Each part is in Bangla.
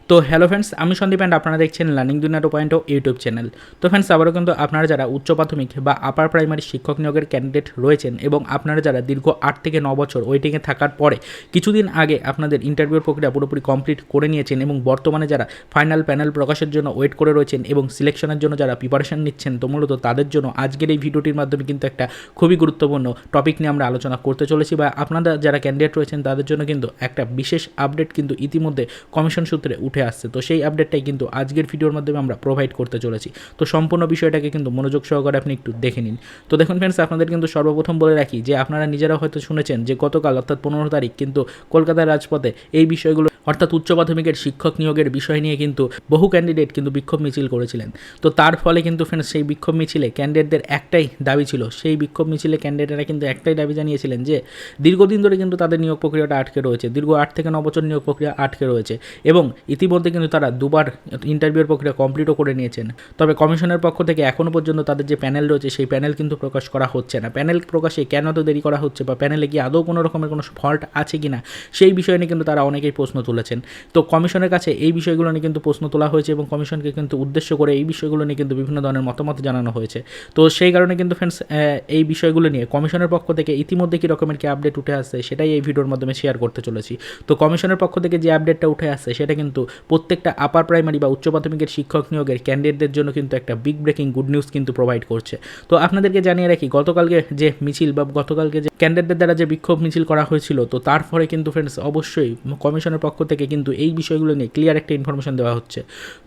তো হ্যালো ফ্রেন্ডস, আমি সন্দীপ অ্যান্ড আপনারা দেখছেন লার্নিং দুনিয়া 2.0 ইউটিউব চ্যানেল। তো ফ্রেন্ডস, আবারও কিন্তু আপনারা যারা উচ্চ প্রাথমিক বা আপার প্রাইমারি শিক্ষক নিয়োগের ক্যান্ডিডেট রয়েছেন এবং আপনারা যারা দীর্ঘ 8 থেকে 9 বছর ওয়েটিংয়ে থাকার পরে কিছুদিন আগে আপনাদের ইন্টারভিউর প্রক্রিয়া পুরোপুরি কমপ্লিট করে নিয়েছেন এবং বর্তমানে যারা ফাইনাল প্যানেল প্রকাশের জন্য ওয়েট করে রয়েছেন এবং সিলেকশনের জন্য যারা প্রিপারেশন নিচ্ছেন, তো মূলত তাদের জন্য আজকের এই ভিডিওটির মাধ্যমে কিন্তু একটা খুবই গুরুত্বপূর্ণ টপিক নিয়ে আমরা আলোচনা করতে চলেছি, বা আপনারা যারা ক্যান্ডিডেট রয়েছেন তাদের জন্য কিন্তু একটা বিশেষ আপডেট কিন্তু ইতিমধ্যে কমিশন সূত্রে উঠে আসছে। তো সেই আপডেটটাই কিন্তু আজকের ভিডিওর মাধ্যমে আমরা প্রোভাইড করতে চলেছি। তো সম্পূর্ণ বিষয়টাকে কিন্তু মনোযোগ সহকারে আপনি একটু দেখে নিন। তো দেখুন ফ্রেন্ডস, আপনাদের কিন্তু সর্বপ্রথম বলে রাখি যে আপনারা নিজেরাও হয়তো শুনেছেন যে গতকাল অর্থাৎ 15 তারিখ কিন্তু কলকাতার রাজপথে এই বিষয়গুলো অর্থাৎ উচ্চ প্রাথমিকের শিক্ষক নিয়োগের বিষয় নিয়ে কিন্তু বহু ক্যান্ডিডেট কিন্তু বিক্ষোভ মিছিল করেছিলেন। তো তার ফলে কিন্তু ফ্রেন্ডস সেই বিক্ষোভ মিছিলে ক্যান্ডিডেটদের একটাই দাবি ছিল, সেই বিক্ষোভ মিছিলে ক্যান্ডিডেটরা কিন্তু একটাই দাবি জানিয়েছিলেন যে দীর্ঘদিন ধরে কিন্তু তাদের নিয়োগ প্রক্রিয়াটা আটকে রয়েছে, দীর্ঘ 8 থেকে 9 বছর নিয়োগ প্রক্রিয়া আটকে রয়েছে এবং ইতিমধ্যে কিন্তু তারা দুবার ইন্টারভিউর প্রক্রিয়া কমপ্লিটও করে নিয়েছেন। তবে কমিশনের পক্ষ থেকে এখনও পর্যন্ত তাদের যে প্যানেল রয়েছে সেই প্যানেল কিন্তু প্রকাশ করা হচ্ছে না। প্যানেল প্রকাশে কেন তো দেরি করা হচ্ছে, বা প্যানেলে কি আদৌ কোনো রকমের কোনো ফল্ট আছে কি না, সেই বিষয় নিয়ে কিন্তু তারা অনেকেই প্রশ্ন তুলেছেন। তো কমিশনের কাছে এই বিষয়গুলো নিয়ে কিন্তু প্রশ্ন তোলা হয়েছে এবং কমিশনকে কিন্তু উদ্দেশ্য করে এই বিষয়গুলো নিয়ে কিন্তু বিভিন্ন ধরনের মতামত জানানো হয়েছে। তো সেই কারণে কিন্তু ফ্রেন্ডস, এই বিষয়গুলো নিয়ে কমিশনের পক্ষ থেকে ইতিমধ্যে কী রকমের কি আপডেট উঠে আসছে সেটাই এই ভিডিওর মাধ্যমে শেয়ার করতে চলেছি। তো কমিশনের পক্ষ থেকে যে আপডেটটা উঠে আসছে সেটা কিন্তু প্রত্যেকটা আপার প্রাইমারি বা উচ্চ প্রাথমিকের শিক্ষক নিয়োগের ক্যান্ডিডেটদের জন্য কিন্তু একটা বিগ ব্রেকিং গুড নিউজ কিন্তু প্রোভাইড করছে। তো আপনাদেরকে জানিয়ে রাখি, গতকালকে যে মিছিল বা গতকালকে যে ক্যান্ডিডেটদের দ্বারা যে বিক্ষোভ মিছিল করা হয়েছিল, তো তারপরে কিন্তু ফ্রেন্ডস অবশ্যই কমিশনের পক্ষ থেকে কিন্তু এই বিষয়গুলো নিয়ে ক্লিয়ার একটা ইনফরমেশন দেওয়া হচ্ছে।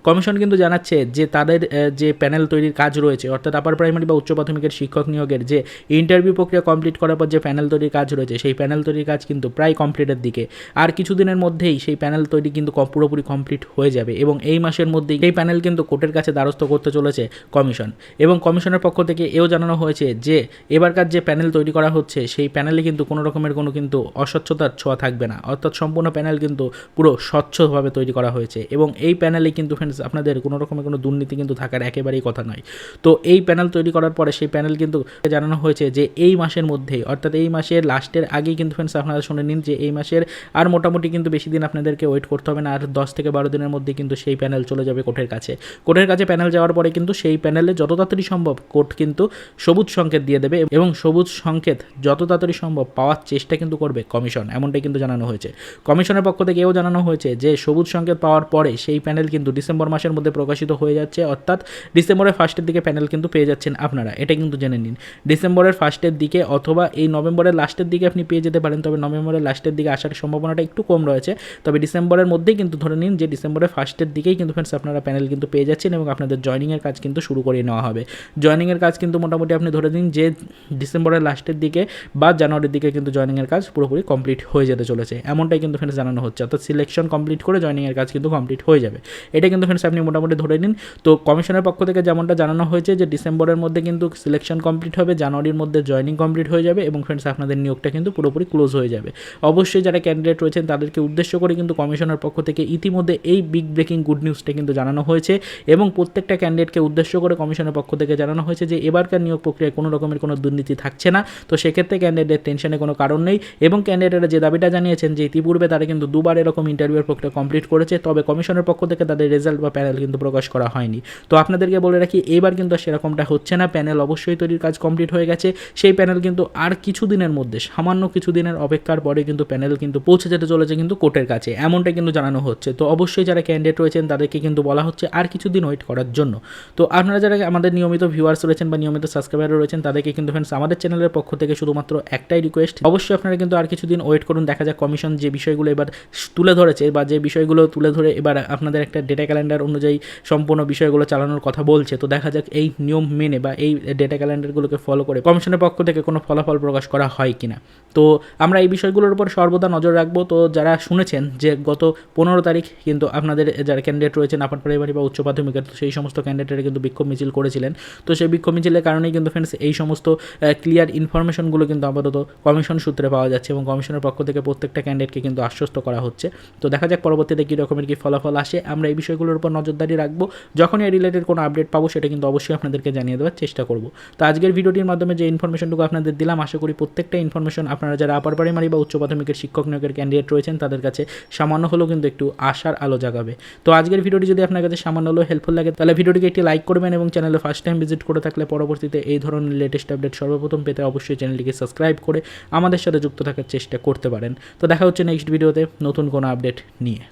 কমিশন কিন্তু জানাচ্ছে যে তাদের যে প্যানেল তৈরির কাজ রয়েছে, অর্থাৎ আপার প্রাইমারি বা উচ্চ প্রাথমিকের শিক্ষক নিয়োগের যে ইন্টারভিউ প্রক্রিয়া কমপ্লিট করার পর যে প্যানেল তৈরির কাজ রয়েছে, সেই প্যানেল তৈরির কাজ কিন্তু প্রায় কমপ্লিটের দিকে। আর কিছুদিনের মধ্যেই সেই প্যানেল তৈরি কিন্তু পুরোপুরি কমপ্লিট হয়ে যাবে এবং এই মাসের মধ্যেই এই প্যানেল কিন্তু কোর্টের কাছে দ্বারস্থ করতে চলেছে কমিশন। এবং কমিশনের পক্ষ থেকে এও জানানো হয়েছে যে এবারকার যে প্যানেল তৈরি করা হচ্ছে সেই প্যানেলে কিন্তু কোনো রকমের কোনো কিন্তু অস্বচ্ছতার ছোঁয়া থাকবে না, অর্থাৎ সম্পূর্ণ প্যানেল কিন্তু পুরো স্বচ্ছভাবে তৈরি করা হয়েছে এবং এই প্যানেলে কিন্তু ফ্রেন্ডস আপনাদের কোনো রকমের কোনো দুর্নীতি কিন্তু থাকার একেবারেই কথা নয়। তো এই প্যানেল তৈরি করার পরে সেই প্যানেল কিন্তু জানানো হয়েছে যে এই মাসের মধ্যেই, অর্থাৎ এই মাসের লাস্টের আগেই কিন্তু ফ্রেন্ডস আপনারা শুনে নিন যে এই মাসের আর মোটামুটি কিন্তু বেশি দিন আপনাদেরকে ওয়েট করতে হবে না, আর 10 থেকে 12 দিনের মধ্যে কিন্তু সেই প্যানেল চলে যাবে কোর্টের কাছে। কোর্টের কাছে প্যানেল যাওয়ার পরে কিন্তু সেই প্যানেলে যত তাড়াতাড়ি সম্ভব কোর্ট কিন্তু সবুজ সংকেত দিয়ে দেবে এবং সবুজ সংকেত যত তাড়াতাড়ি সম্ভব পাওয়ার চেষ্টা কিন্তু করবে কমিশন, এমনটাই কিন্তু জানানো হয়েছে। কমিশনের পক্ষ থেকে এও জানানো হয়েছে যে সবুজ সংকেত পাওয়ার পরে সেই প্যানেল কিন্তু ডিসেম্বর মাসের মধ্যে প্রকাশিত হয়ে যাচ্ছে, অর্থাৎ ডিসেম্বরের ফার্স্টের দিকে প্যানেল কিন্তু পেয়ে যাচ্ছেন আপনারা, এটা কিন্তু জেনে নিন। ডিসেম্বরের ফার্স্টের দিকে অথবা এই নভেম্বরের লাস্টের দিকে আপনি পেয়ে যেতে পারেন, তবে নভেম্বরের লাস্টের দিকে আসার সম্ভাবনাটা একটু কম রয়েছে। তবে ডিসেম্বরের মধ্যেই কিন্তু ধরে নিন যে ডিসেম্বরের ফার্স্টের দিকেই কিন্তু ফ্রেন্ডস আপনারা প্যানেল কিন্তু পেয়ে যাচ্ছেন এবং আপনাদের জয়নিংয়ের কাজ কিন্তু শুরু করে নেওয়া হবে। জয়নিংয়ের কাজ কিন্তু মোটামুটি আপনি ধরে নিন যে ডিসেম্বরের লাস্টের দিকে বা জানুয়ারির দিকে কিন্তু জয়নিংয়ের কাজ পুরোপুরি কমপ্লিট হয়ে যেতে চলেছে, এমনটাই কিন্তু ফ্রেন্ডস জানানো হচ্ছে। অর্থাৎ সিলেকশন কমপ্লিট করে জয়নিংয়ের কাজ কিন্তু কমপ্লিট হয়ে যাবে, এটা কিন্তু ফ্রেন্ডস আপনি মোটামুটি ধরে নিন। তো কমিশনের পক্ষ থেকে যেমনটা জানানো হয়েছে যে ডিসেম্বরের মধ্যে কিন্তু সিলেকশন কমপ্লিট হবে, জানুয়ারির মধ্যে জয়নিং কমপ্লিট হয়ে যাবে এবং ফ্রেন্ডস আপনাদের নিয়োগটা কিন্তু পুরোপুরি ক্লোজ হয়ে যাবে। অবশ্যই যারা ক্যান্ডিডেট রয়েছেন তাদেরকে উদ্দেশ্য করে কিন্তু কমিশনের পক্ষ থেকে ইতিমধ্যে এই বিগ ব্রেকিং গুড নিউজটা কিন্তু জানানো হয়েছে এবং প্রত্যেকটা ক্যান্ডিডেটকে উদ্দেশ্য করে কমিশনের পক্ষ থেকে জানানো হয়েছে যে এবারকার নিয়োগ প্রক্রিয়ায় কোনো রকমের কোনো দুর্নীতি থাকছে না। তো সেক্ষেত্রে ক্যান্ডিডেটের টেনশনে কোনো কারণ নেই এবং ক্যান্ডিডেটরা যে দাবিটা জানিয়েছেন যে ইতিপূর্বে তারা কিন্তু দুবার এরকম ইন্টারভিউর প্রক্রিয়া কমপ্লিট করেছে, তবে কমিশনের পক্ষ থেকে তাদের রেজাল্ট বা প্যানেল কিন্তু প্রকাশ করা হয়নি। তো আপনাদেরকে বলে রাখি এবার কিন্তু সেরকমটা হচ্ছে না, প্যানেল অবশ্যই তৈরির কাজ কমপ্লিট হয়ে গেছে। সেই প্যানেল কিন্তু আর কিছু দিনের মধ্যে, সামান্য কিছু দিনের অপেক্ষার পরে কিন্তু প্যানেল কিন্তু পৌঁছে যেতে চলেছে কিন্তু কোর্টের কাছে, এমনটা কিন্তু জানানো হচ্ছে। তো অবশ্যই যারা ক্যান্ডিডেট রয়েছেন তাদেরকে কিন্তু বলা হচ্ছে আর কিছুদিন ওয়েট করার জন্য। তো আপনারা যারা আমাদের নিয়মিত ভিউয়ার্স রয়েছেন বা নিয়মিত সাবস্ক্রাইবার রয়েছেন তাদেরকে কিন্তু ফ্রেন্ডস আমাদের চ্যানেলের পক্ষ থেকে শুধুমাত্র একটাই রিকোয়েস্ট, অবশ্যই আপনারা কিন্তু আর কিছুদিন ওয়েট করুন। দেখা যাক কমিশন যে বিষয়গুলো এবার তুলে ধরেছে বা যে বিষয়গুলো তুলে ধরে এবার আপনাদের একটা ডেটা ক্যালেন্ডার অনুযায়ী সম্পূর্ণ বিষয়গুলো চালানোর কথা বলছে। তো দেখা যাক এই নিয়ম মেনে বা এই ডেটা ক্যালেন্ডারগুলোকে ফলো করে কমিশনের পক্ষ থেকে কোনো ফলাফল প্রকাশ করা হয় কিনা। তো আমরা এই বিষয়গুলোর উপর সর্বদা নজর রাখবো। তো যারা শুনেছেন যে গত 15 তারিখ কিন্তু আপনাদের যারা ক্যান্ডিডেট রয়েছেন আপার প্রাইমারি বা উচ্চ প্রাথমিকের, তো সেই সমস্ত ক্যান্ডিডেটরা কিন্তু বিক্ষোভ মিছিল করেছিলেন। তো সেই বিক্ষোভ মিছিলের কারণেই কিন্তু ফ্রেন্ডস এই সমস্ত ক্লিয়ার ইনফরমেশনগুলো কিন্তু আপাতত কমিশন সূত্রে পাওয়া যাচ্ছে এবং কমিশনের পক্ষ থেকে প্রত্যেকটা ক্যান্ডিডেটকে কিন্তু আশ্বস্ত করা হচ্ছে। তো দেখা যাক পরবর্তীতে কী রকমের কী ফলাফল আসে, আমরা এই বিষয়গুলোর উপর নজরদারি রাখবো। যখনই এই রিলেটেড কোনো আপডেট পাবো সেটা কিন্তু অবশ্যই আপনাদেরকে জানিয়ে দেওয়ার চেষ্টা করব। তো আজকের ভিডিওটির মাধ্যমে যে ইনফরমেশনটুকু আপনাদের দিলাম, আশা করি প্রত্যেকটা ইনফরমেশন আপনারা যারা আপার প্রাইমারি বা উচ্চ প্রাথমিকের শিক্ষক নিয়োগের ক্যান্ডিডেট রয়েছেন তাদের কাছে সামান্য হলেও কিন্তু একটু আশার আশার আলো জাগাবে। তো আজকের ভিডিওটি যদি আপনার কাছে সামান্য হলেও হেল্পফুল লাগে তাহলে ভিডিওটিকে একটি লাইক করবেন এবং চ্যানেলে ফার্স্ট টাইম ভিজিট করে থাকলে পরবর্তীতে এই ধরনের লেটেস্ট আপডেট সর্বপ্রথম পেতে অবশ্যই চ্যানেলটিকে সাবস্ক্রাইব করে আমাদের সাথে যুক্ত থাকার চেষ্টা করতে পারেন। তো দেখা হচ্ছে নেক্সট ভিডিওতে নতুন কোনো আপডেট নিয়ে।